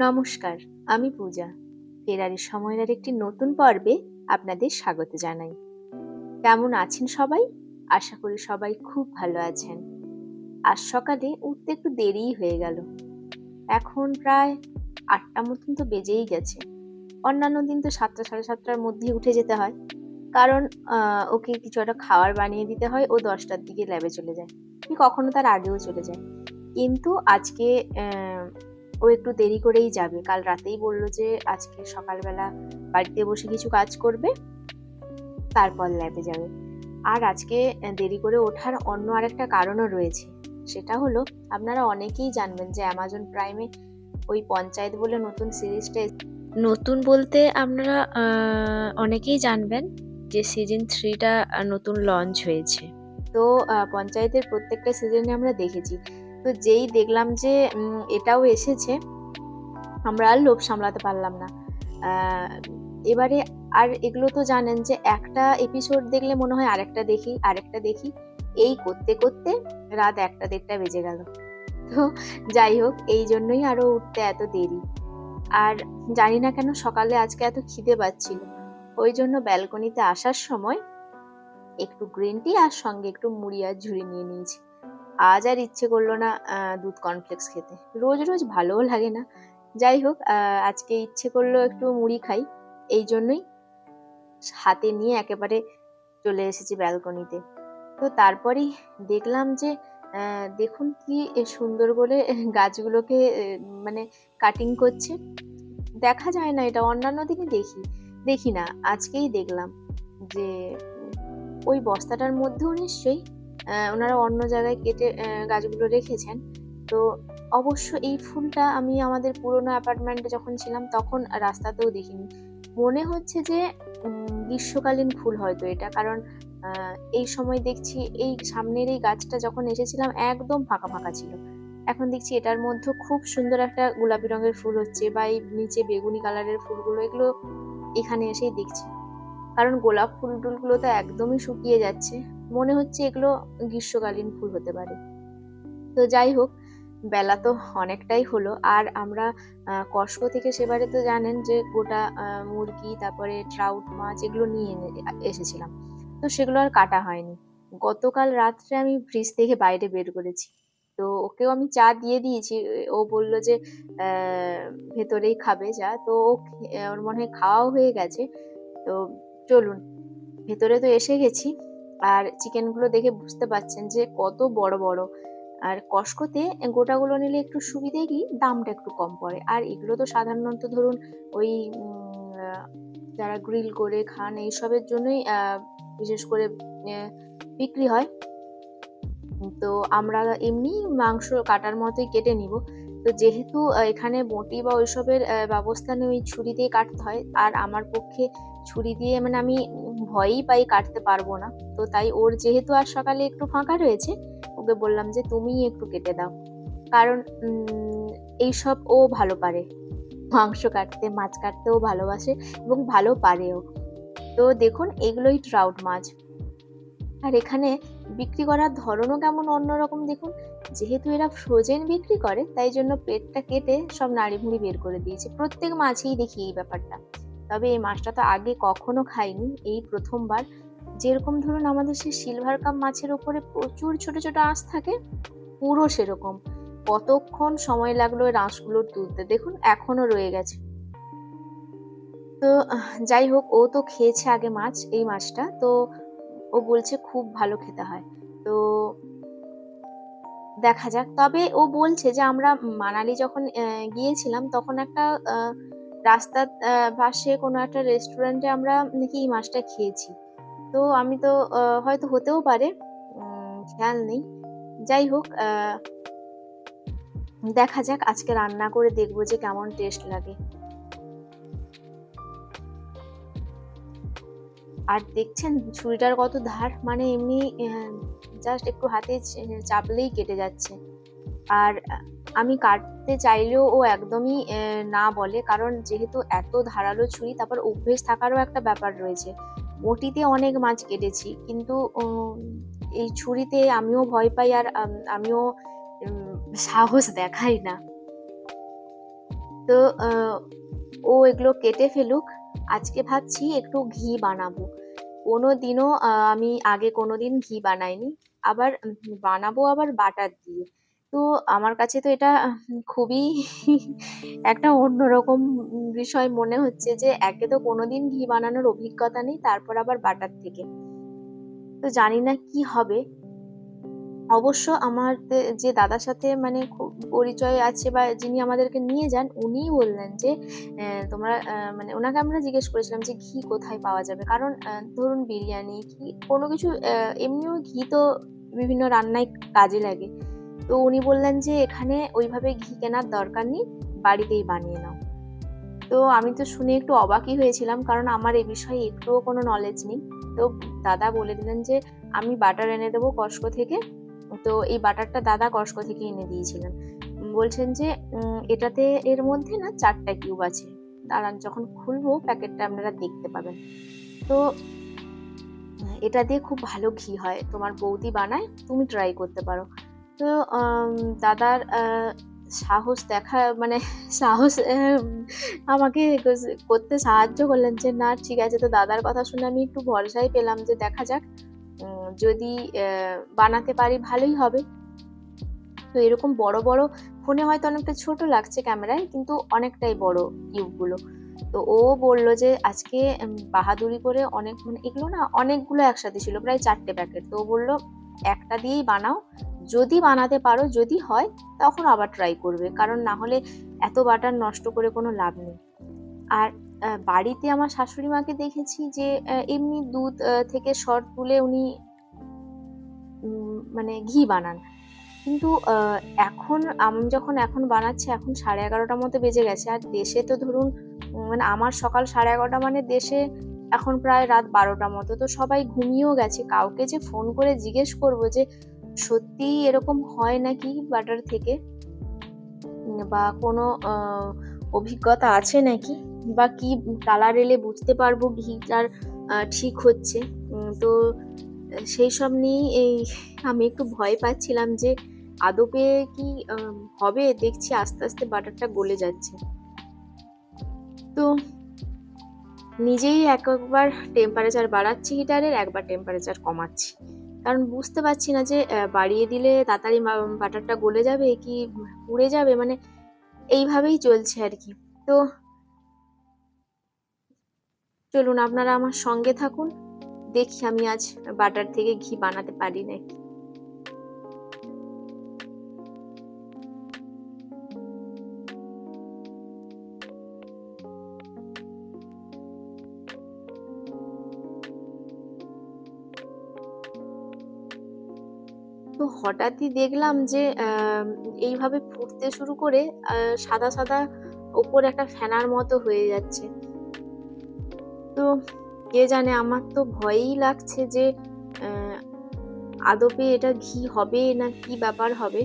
নমস্কার, আমি পূজা। ফেরারি সময়ের আর একটি নতুন পর্বে আপনাদের স্বাগত জানাই। কেমন আছেন সবাই? আশা করি সবাই খুব ভালো আছেন। আজ সকালে উঠতে একটু দেরিই হয়ে গেল। এখন প্রায় ৮টা মতন তো বেজেই গেছে। অন্যান্য দিন তো ৭টা সাড়ে ৭টার মধ্যেই উঠে যেতে হয়। কারণ ওকে কিছু একটা খাবার বানিয়ে দিতে হয়, ও ১০টার দিকে ল্যাবে চলে যায়। কি কখনো তার আগেও চলে যায়। কিন্তু আজকে ও একটু দেরি করেই যাবে। কাল রাতেই বলল যে আজকে সকালবেলা বাড়িতে বসে কিছু কাজ করবে, তারপর ল্যাবে যাবে। আর আজকে দেরি করে ওঠার অন্য আরেকটা কারণও রয়েছে। সেটা হলো, আপনারা অনেকেই জানবেন যে অ্যামাজন প্রাইমে ওই পঞ্চায়েত বলে নতুন সিরিজটা, নতুন বলতে আপনারা অনেকেই জানবেন যে সিজন 3টা নতুন লঞ্চ হয়েছে। তো পঞ্চায়েতের প্রত্যেকটা সিজনে আমরা দেখেছি। তো যেই দেখলাম যে এটাও এসেছে, আমরা আর লোভ সামলাতে পারলাম না। এবারে আর এগুলো তো জানেন যে একটা এপিসোড দেখলে মনে হয় আরেকটা দেখি, এই করতে করতে রাত 1টা 1:30 বেজে গেল। তো যাই হোক, এই জন্যই আরো উঠতে এত দেরি। আর জানি না কেন সকালে আজকে এত খিদে পাচ্ছিল, ওই জন্য ব্যালকনিতে আসার সময় একটু গ্রিন টি আর সঙ্গে একটু মুড়ি আর ঝুড়ি নিয়ে নিয়েছি। আজ আর ইচ্ছে করলো না দুধ কর্নফ্লেক্স খেতে, রোজ রোজ ভালোও লাগে না। যাই হোক, আজকে ইচ্ছে করলো একটু মুড়ি খাই, এই জন্যই হাতে নিয়ে একেবারে চলে এসেছি ব্যালকনিতে। তো তারপরেই দেখলাম যে দেখুন কি সুন্দর করে গাছগুলোকে মানে কাটিং করছে। দেখা যায় না, এটা অন্যান্য দিনে দেখি না, আজকেই দেখলাম যে ওই বস্তাটার মধ্যেও নিশ্চয়ই ওনারা অন্য জায়গায় কেটে গাছগুলো রেখেছেন। তো অবশ্য এই ফুলটা আমি আমাদের পুরোনো অ্যাপার্টমেন্টে যখন ছিলাম তখন রাস্তাতেও দেখিনি। মনে হচ্ছে যে গ্রীষ্মকালীন ফুল হয়তো এটা, কারণ এই সময় দেখছি এই সামনের এই গাছটা যখন এসেছিলাম একদম ফাঁকা ফাঁকা ছিল। এখন দেখছি এটার মধ্যে খুব সুন্দর একটা গোলাপি রঙের ফুল হচ্ছে, বা এই নিচে বেগুনি কালারের ফুলগুলো, এগুলো এখানে এসেই দেখছি। কারণ গোলাপ ফুল টুলগুলো তো একদমই শুকিয়ে যাচ্ছে, মনে হচ্ছে এগুলো গ্রীষ্মকালীন ফুল হতে পারে। তো যাই হোক, বেলা তো অনেকটাই হলো। আর আমরা কস্টকো থেকে সেবারে তো জানেন যে গোটা মুরগি, তারপরে ট্রাউট মাছ এগুলো নিয়ে এসেছিলাম। তো সেগুলো আর কাটা হয়নি। গতকাল রাত্রে আমি ফ্রিজ থেকে বাইরে বের করেছি। তো ওকেও আমি চা দিয়ে দিয়েছি। ও বলল যে ভেতরেই খাবে যা। তো ওর মনে হয় খাওয়াও হয়ে গেছে। তো চলুন, ভেতরে তো এসে গেছি। আর চিকেনগুলো দেখে বুঝতে পারছেন যে কত বড় বড়। আর কস্টকোতে গোটাগুলো নিলে একটু সুবিধে কি, দামটা একটু কম পড়ে। আর এগুলো তো সাধারণত ধরুন ওই যারা গ্রিল করে খান এইসবের জন্যই বিশেষ করে বিক্রি হয়। তো আমরা এমনি মাংস কাটার মতোই কেটে নিব। তো যেহেতু এখানে বঁটি বা ওইসবের ব্যবস্থা নেই, ওই ছুরি দিয়ে কাটতে হয়। আর আমার পক্ষে ছুরি দিয়ে মানে আমি ভয়ই পাই, কাটতে পারবো না। তো তাই ওর যেহেতু আর সকালে একটু ফাঁকা রয়েছে, ওকে বললাম যে তুমিই একটু কেটে দাও। কারণ এইসব ও ভালো পারে, মাংস কাটতে মাছ কাটতেও ভালোবাসে এবং ভালো পারেও। তো দেখুন, এগুলোই ট্রাউট মাছ। আর এখানে বিক্রি করার ধরনও কেমন অন্যরকম দেখুন। যেহেতু এরা ফ্রোজেন বিক্রি করে, তাই জন্য পেটটা কেটে সব নাড়িভুড়ি বের করে দিয়েছে। প্রত্যেক মাছেই দেখি এই ব্যাপারটা। তবে এই মাছটা তো আগে কখনো খাইনি, এই প্রথমবার। যেরকম ধরুন আমাদের সেই সিলভার কাপ মাছের ওপরে প্রচুর ছোট ছোট আঁশ থাকে, পুরো সেরকম। কতক্ষণ সময় লাগলো ওই আঁশগুলো তুলতে, দেখুন এখনো রয়ে গেছে। তো যাই হোক, ও তো খেয়েছে আগে মাছ, এই মাছটা তো ও বলছে খুব ভালো খেতে হয়। তো দেখা যাক। তবে ও বলছে যে আমরা মানালি যখন গিয়েছিলাম তখন একটা রাস্তার পাশে কোনো একটা রেস্টুরেন্টে আমরা নাকি এই মাছটা খেয়েছি। তো আমি তো হয়তো হতেও পারে, খেয়াল নেই। যাই হোক, দেখা যাক, আজকে রান্না করে দেখবো যে কেমন টেস্ট লাগে। আর দেখছেন ছুরিটার কত ধার, মানে এমনি জাস্ট একটু হাতে চাপলেই কেটে যাচ্ছে। আর আমি কাটতে চাইলেও ও একদমই না বলে, কারণ যেহেতু এত ধারালো ছুরি, তারপর অভ্যেস থাকারও একটা ব্যাপার রয়েছে। বটিতে অনেক মাছ কেটেছি, কিন্তু এই ছুরিতে আমিও ভয় পাই, আর আমিও সাহস দেখাই না। তো ও এগুলো কেটে ফেলুক, আজকে ভাবছি একটু ঘি বানাবো। কোনোদিনও আমি আগে কোনোদিন ঘি বানাইনি, আবার বানাবো আবার বাটার দিয়ে। তো আমার কাছে তো এটা খুবই একটা অন্যরকম বিষয় মনে হচ্ছে, যে একে তো কোনোদিন ঘি বানানোর অভিজ্ঞতা নেই, তারপর আবার বাটার থেকে। তো জানি না কি হবে। অবশ্য আমার যে দাদার সাথে মানে খুব পরিচয় আছে বা যিনি আমাদেরকে নিয়ে যান, উনিই বললেন যে তোমরা মানে ওনাকে আমরা জিজ্ঞেস করেছিলাম যে ঘি কোথায় পাওয়া যাবে, কারণ ধরুন বিরিয়ানি কি কোনো কিছু এমনিও ঘি তো বিভিন্ন রান্নায় কাজে লাগে। তো উনি বললেন যে এখানে ওইভাবে ঘি কেনার দরকার নেই, বাড়িতেই বানিয়ে নাও। তো আমি তো শুনে একটু অবাকই হয়েছিলাম, কারণ আমার এ বিষয়ে একটুও কোনো নলেজ নেই। তো দাদা বলে দিলেন যে আমি বাটার এনে দেবো কস্কো থেকে। তো এই বাটারটা দাদা কস্কো থেকে এনে দিয়েছিলেন। বলছেন যে এটাতে এর মধ্যে না 4টা কিউব আছে, তারা যখন খুলবো প্যাকেটটা আপনারা দেখতে পাবেন। তো এটা দিয়ে খুব ভালো ঘি হয়, তোমার বৌদি বানায়, তুমি ট্রাই করতে পারো। তো দাদার সাহস দেখা মানে সাহস আমাকে করতে সাহায্য করলেন, যে না ঠিক আছে। তো দাদার কথা শুনে আমি একটু ভরসাই পেলাম, যে দেখা যাক যদি বানাতে পারি ভালোই হবে। তো এরকম বড় বড় ফোনে হয়তো অনেকটা ছোট লাগছে ক্যামেরায়, কিন্তু অনেকটাই বড় কিউবগুলো। তো ও বললো যে আজকে বাহাদুরি করে অনেক, মানে এগুলো না অনেকগুলো একসাথে ছিল, প্রায় 4টে প্যাকেট। তো ও বললো একটা দিয়েই বানাও, যদি বানাতে পারো, যদি হয় তখন আবার ট্রাই করবে, কারণ না হলে এত বাটার নষ্ট করে কোনো লাভ নেই। আর বাড়িতে আমার শাশুড়ি মাকে দেখেছি যে এমনি দুধ থেকে সর তুলে উনি মানে ঘি বানান। কিন্তু এখন আমি যখন এখন বানাচ্ছি, এখন 11:30টার মতো বেজে গেছে। আর দেশে তো ধরুন মানে আমার সকাল 11:30 মানে দেশে এখন প্রায় রাত 12টা মতো। তো সবাই ঘুমিয়েও গেছে। কাউকে যে ফোন করে জিজ্ঞেস করবো যে সত্যিই এরকম হয় নাকি বাটার থেকে, বা কোনো অভিজ্ঞতা আছে নাকি, বা কি কালার এলে বুঝতে পারবো ঘিটার ঠিক হচ্ছে। তো সেই সব নিয়েই আমি একটু ভয় পাচ্ছিলাম যে আদপে কি হবে। দেখছি আস্তে আস্তে বাটারটা গলে যাচ্ছে। তো নিজেই একবার টেম্পারেচার বাড়াচ্ছি হিটারের, একবার টেম্পারেচার কমাচ্ছি, কারণ বুঝতে পারছি না যে বাড়িয়ে দিলে তাড়াতাড়ি বাটারটা গলে যাবে কি পুড়ে যাবে, মানে এইভাবেই চলছে আর কি। তো চলুন আপনারা আমার সঙ্গে থাকুন, দেখি আমি আজ বাটার থেকে ঘি বানাতে পারি নাকি। তো হঠাৎই দেখলাম যে এইভাবে ফুটতে শুরু করে সাদা সাদা ওপর একটা ফেনার মতো হয়ে যাচ্ছে। তো কে জানে, আমার তো ভয়ই লাগছে যে আদপে এটা ঘি হবে না কি ব্যাপার হবে।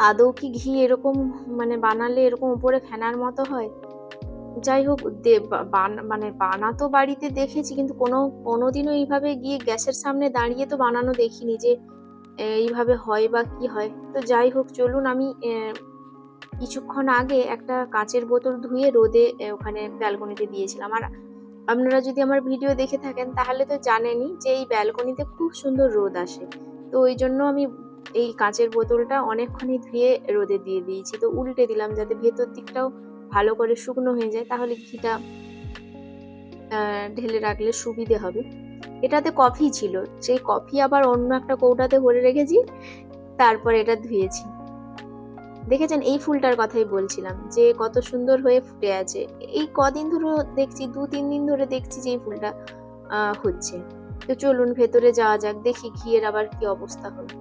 আদৌ কি ঘি এরকম মানে বানালে এরকম উপরে ফেনার মতো হয়? যাই হোক, মানে বানাতো বাড়িতে দেখেছি, কিন্তু কোনোদিনও এইভাবে গিয়ে গ্যাসের সামনে দাঁড়িয়ে তো বানানো দেখিনি যে এইভাবে হয় বা কি হয়। তো যাই হোক, চলুন আমি কিছুক্ষণ আগে একটা কাঁচের বোতল ধুয়ে রোদে ওখানে ব্যালকনিতে দিয়েছিলাম। আর আপনারা যদি আমার ভিডিও দেখে থাকেন তাহলে তো জানেনই যে এই ব্যালকনিতে খুব সুন্দর রোদ আসে। তো ওই জন্য আমি এই কাঁচের বোতলটা অনেকক্ষণই ধুয়ে রোদে দিয়ে দিয়েছি। তো উল্টে দিলাম যাতে ভেতর দিকটাও ভালো করে শুকনো হয়ে যায়, তাহলে ঘিটা ঢেলে রাখলে সুবিধে হবে। এটাতে কফি ছিল, সেই কফি আবার অন্য একটা কৌটাতে ভরে রেখেছি, তারপর এটা ধুয়েছি। দেখেছেন, এই ফুলটার কথাই বলছিলাম যে কত সুন্দর হয়ে ফুটে আছে। এই কদিন ধরে দেখছি, 2-3 দিন ধরে দেখছি যে এই ফুলটা হচ্ছে। তো চলুন ভেতরে যাওয়া যাক, দেখি ঘিয়ের আবার কি অবস্থা হলো।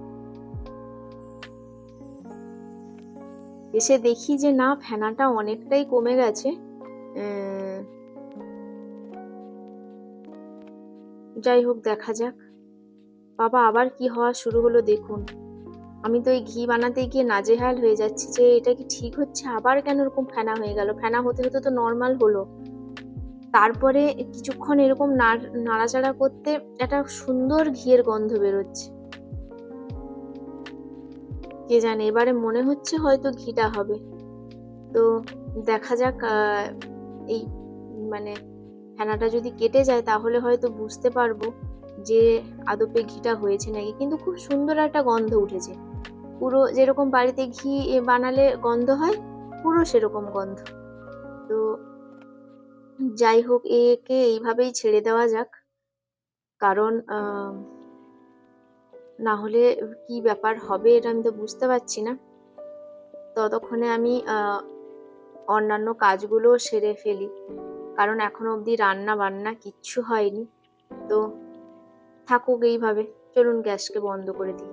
এসে দেখি যে না, ফেনাটা অনেকটাই কমে গেছে। যাই হোক, দেখা যাক। বাবা, আবার কি হওয়া শুরু হলো দেখুন। আমি তো এই ঘি বানাতে গিয়ে নাজেহাল হয়ে যাচ্ছি যে এটা কি ঠিক হচ্ছে, আবার কেন এরকম ফেনা হয়ে গেল। ফেনা হতে হতে তো নর্মাল হলো, তারপরে কিছুক্ষণ এরকম নাড়াচাড়া করতে একটা সুন্দর ঘিয়ের গন্ধ বেরোচ্ছে। কে জানে, এবারে মনে হচ্ছে হয়তো ঘিটা হবে। তো দেখা যাক, এই মানে ফেনাটা যদি কেটে যায় তাহলে হয়তো বুঝতে পারবো যে আদপে ঘিটা হয়েছে নাকি। কিন্তু খুব সুন্দর একটা গন্ধ উঠেছে, পুরো যেরকম বাড়িতে ঘি বানালে গন্ধ হয় পুরো সেরকম গন্ধ। তো যাই হোক, একে এইভাবেই ছেড়ে দেওয়া যাক, কারণ না হলে কি ব্যাপার হবে এটা আমি তো বুঝতে পারছি না। ততক্ষণে আমি অন্যান্য কাজগুলো সেরে ফেলি, কারণ এখনো অবধি রান্না বান্না কিচ্ছু হয়নি। তো থাকুক এইভাবে, চলুন গ্যাসকে বন্ধ করে দিই।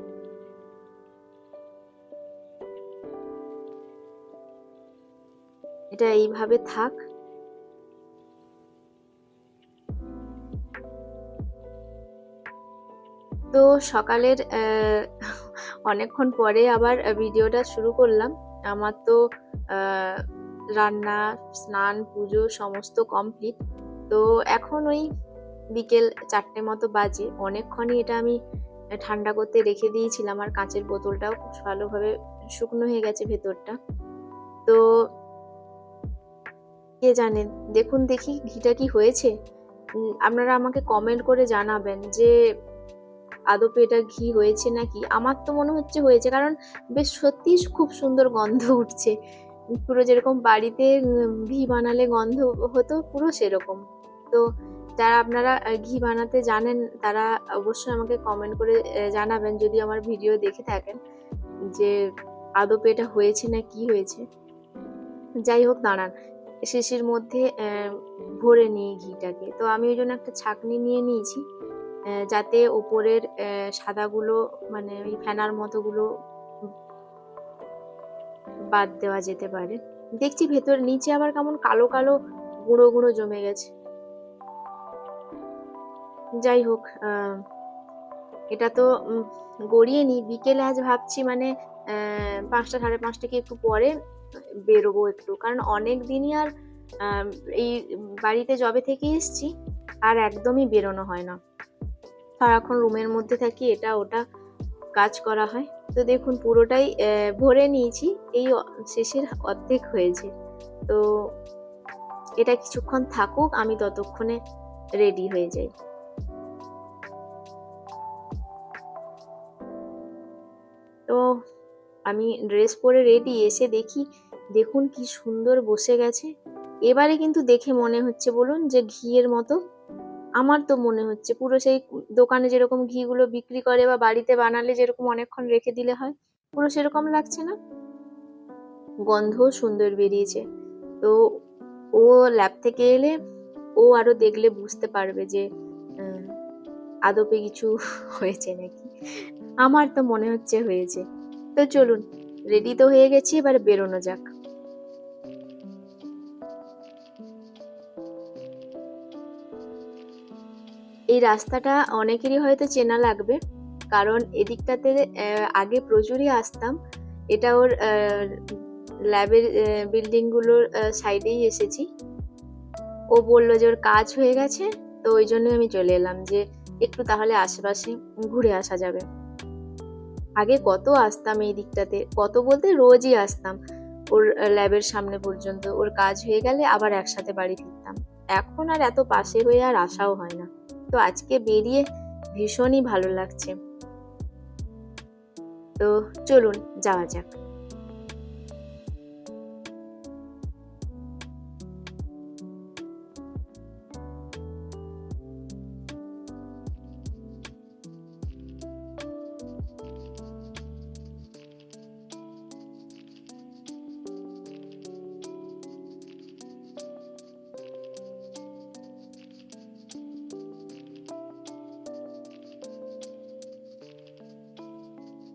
এটা এইভাবে থাক। তো সকালের অনেকক্ষণ পরে আবার ভিডিওটা শুরু করলাম। আমার তো রান্না, স্নান, পুজো সমস্ত কমপ্লিট। তো এখন ওই বিকেল 4টে মতো বাজে। অনেকক্ষণই এটা আমি ঠান্ডা করতে রেখে দিয়েছিলাম, আর কাঁচের বোতলটাও খুব ভালোভাবে শুকনো হয়ে গেছে ভেতরটা। তো কে জানে, দেখুন দেখি ঘিটা কি হয়েছে। আপনারা আমাকে কমেন্ট করে জানাবেন যে আদপে এটা ঘি হয়েছে নাকি। আমার তো মনে হচ্ছে হয়েছে, কারণ বেশ সত্যিই খুব সুন্দর গন্ধ উঠছে, পুরো যেরকম বাড়িতে ঘি বানালে গন্ধ হতো পুরো সেরকম। তো যারা আপনারা ঘি বানাতে জানেন তারা অবশ্যই আমাকে কমেন্ট করে জানাবেন, যদি আমার ভিডিও দেখে থাকেন, যে আদপে এটা হয়েছে না কি হয়েছে। যাই হোক, দাঁড়ান, শিশির মধ্যে ভরে নিই ঘিটাকে। তো আমি ওই জন্য একটা ছাঁকনি নিয়ে নিয়েছি, যাতে ওপরের সাদাগুলো, মানে ওই ফেনার মতোগুলো বাদ দেওয়া যেতে পারে। দেখছি ভেতর নিচে আবার কেমন কালো কালো গুঁড়ো গুঁড়ো জমে গেছে। যাই হোক, এটা তো গড়িয়ে নি। বিকেলে আজ ভাবছি, মানে 5টা, 5:30 কি একটু পরে বেরোবো একটু, কারণ অনেক দিনই আর এই বাড়িতে যবে থেকে এসছি আর একদমই বেরোনো হয় না, সারাক্ষণ রুমের মধ্যে থাকি, এটা ওটা কাজ করা হয়। তো দেখুন পুরোটাই ভরে নিয়েছি, এই শেষের অর্ধেক হয়েছে। তো এটা কিছুক্ষণ থাকুক, আমি ততক্ষণে রেডি হয়ে যাই। তো আমি ড্রেস পরে রেডি, এসে দেখি, দেখুন কি সুন্দর বসে গেছে। এবারে কিন্তু দেখে মনে হচ্ছে, বলুন, যে ঘিয়ের মতো। আমার তো মনে হচ্ছে পুরো সেই দোকানে যেরকম ঘিগুলো বিক্রি করে বা বাড়িতে বানালে যেরকম অনেকক্ষণ রেখে দিলে হয়, পুরো সেরকম লাগছে না? গন্ধও সুন্দর বেরিয়েছে। তো ও ল্যাব থেকে এলে ও আরো দেখলে বুঝতে পারবে যে আদপে কিছু হয়েছে নাকি। আমার তো মনে হচ্ছে হয়েছে। তো চলুন, রেডি তো হয়ে গেছি, এবার বেরোনো যাক। এই রাস্তাটা অনেকেরই হয়তো চেনা লাগবে, কারণ এদিকটাতে আগে প্রচুরই আসতাম। এটা ওর ল্যাবের বিল্ডিং গুলোর সাইডেই এসেছি। ও বললো যে ওর কাজ হয়ে গেছে, তো ওই জন্য আমি চলে এলাম, যে একটু তাহলে আশেপাশে ঘুরে আসা যাবে। আগে কত আসতাম এই দিকটাতে, কত বলতে রোজই আসতাম ওর ল্যাবের সামনে পর্যন্ত। ওর কাজ হয়ে গেলে আবার একসাথে বাড়ি ফিরতাম। এখন আর এত পাশে হয়ে আর আসাও হয় না। তো আজকে বেরিয়ে ভীষণই ভালো লাগছে। তো চলুন যাওয়া যাক।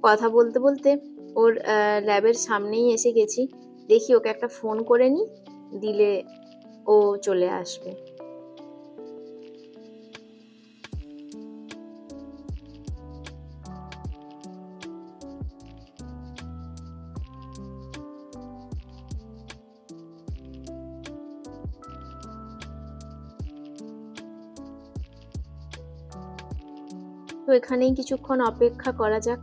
কথা বলতে বলতে ওর ল্যাবের সামনেই এসে গেছি। দেখি ওকে একটা ফোন করে নি, দিলে ও চলে আসবে। তো এখানেই কিছুক্ষণ অপেক্ষা করা যাক।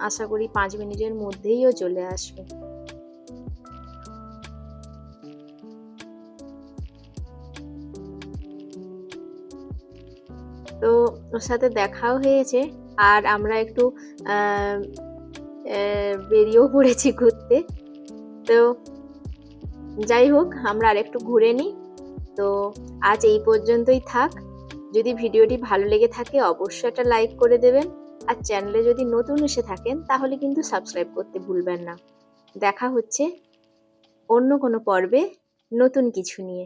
আশা করি 5 মিনিটের মধ্যেই ও চলে আসবে। তো ওর সাথে দেখাও হয়েছে, আর আমরা একটু বেরিয়েও পড়েছি ঘুরতে। তো যাই হোক, আমরা আরেকটু ঘুরে নিই। তো আজ এই পর্যন্তই থাক। যদি ভিডিওটি ভালো লেগে থাকে অবশ্যই একটা লাইক করে দেবেন, আর চ্যানেলে যদি নতুন এসে থাকেন তাহলে কিন্তু সাবস্ক্রাইব করতে ভুলবেন না। দেখা হচ্ছে অন্য কোনো পর্বে নতুন কিছু নিয়ে।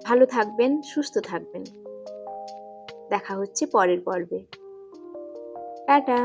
ভালো থাকবেন, সুস্থ থাকবেন। দেখা হচ্ছে পরের পর্বে। টাটা।